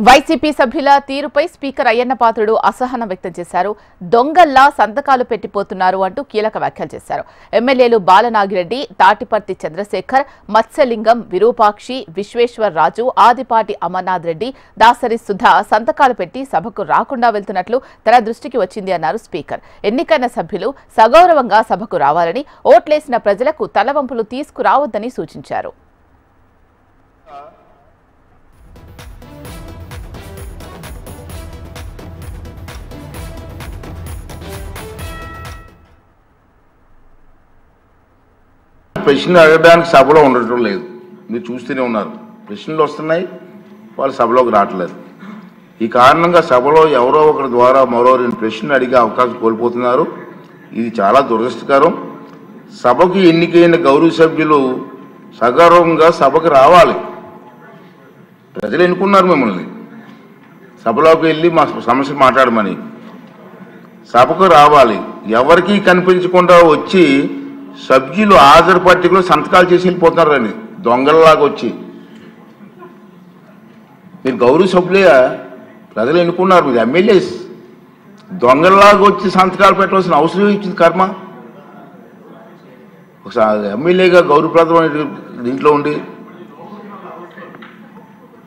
YCP సభ్యుల తీరుపై speaker Ayyanna Patrudu అసహనం వ్యక్తం చేశారు. దొంగల్లా సంతకాలు పెట్టిపోతున్నారు అంటూ కీలక వ్యాఖ్యలు చేశారు. ఎమ్మెల్యేలు బాలనాగిరెడ్డి, తాటిపర్తి చంద్రశేఖర్, మత్స్యలింగం, విరూపాక్షి, విశ్వేశ్వర్ రాజు, ఆదిపాటి అమర్నాథ్ రెడ్డి, దాసరి సుధా సంతకాలు పెట్టి సభకు రాకుండా వెళ్తున్నట్లు తన దృష్టికి వచ్చింది అన్నారు స్పీకర్. ఎన్నికైన సభ్యులు సగౌరవంగా సభకు రావాలని, ఓట్లేసిన ప్రజలకు తలవంపులు తీసుకురావద్దని సూచించారు. ప్రశ్నలు అడగడానికి సభలో ఉండటం లేదు. మీరు చూస్తూనే ఉన్నారు, ప్రశ్నలు వస్తున్నాయి, వాళ్ళు సభలోకి రావట్లేదు. ఈ కారణంగా సభలో ఎవరో ఒకరి ద్వారా మరో 2 ప్రశ్నలు అడిగే అవకాశం కోల్పోతున్నారు. ఇది చాలా దురదృష్టకరం. సభకు ఎన్నికైన గౌరవ సభ్యులు సగౌరవంగా సభకు రావాలి. ప్రజలు ఎన్నుకున్నారు మిమ్మల్ని సభలోకి వెళ్ళి మా సమస్య మాట్లాడమని. సభకు రావాలి. ఎవరికి కనిపించకుండా వచ్చి సభ్యులు హాజరు పట్టికలో సంతకాలు చేసి వెళ్ళిపోతున్నారని దొంగలలాగా వచ్చి. మీరు గౌరవ సభ్యులే, ప్రజలు ఎన్నుకున్నారు, మీరు ఎమ్మెల్యేస్. దొంగలలాగా వచ్చి సంతకాలు పెట్టవలసిన అవసరం ఇచ్చింది కర్మ. ఒకసారి ఎమ్మెల్యేగా గౌరవప్రదమైన దీంట్లో ఉండి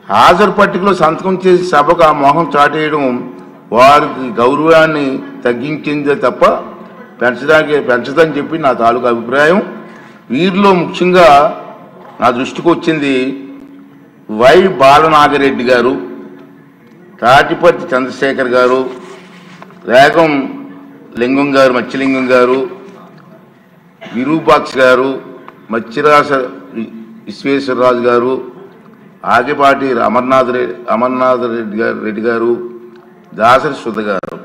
హాజరు పట్టికలో సంతకం చేసి సభకు ఆ మోహం చాటేయడం వారికి గౌరవాన్ని తగ్గించిందే తప్ప పెంచదని చెప్పి నా తాలూకు అభిప్రాయం. వీరిలో ముఖ్యంగా నా దృష్టికి వచ్చింది వై బాలనాగిరెడ్డి గారు, తాటిపర్తి చంద్రశేఖర్ గారు, రేగం లింగం గారు, మత్స్యలింగం గారు, విరూపాక్ష గారు, మత్స్యరాజ విశ్వేశ్వరరాజు గారు, ఆగిపాటి అమర్నాథ్ రెడ్డి గారు, దాసరి సుధ గారు.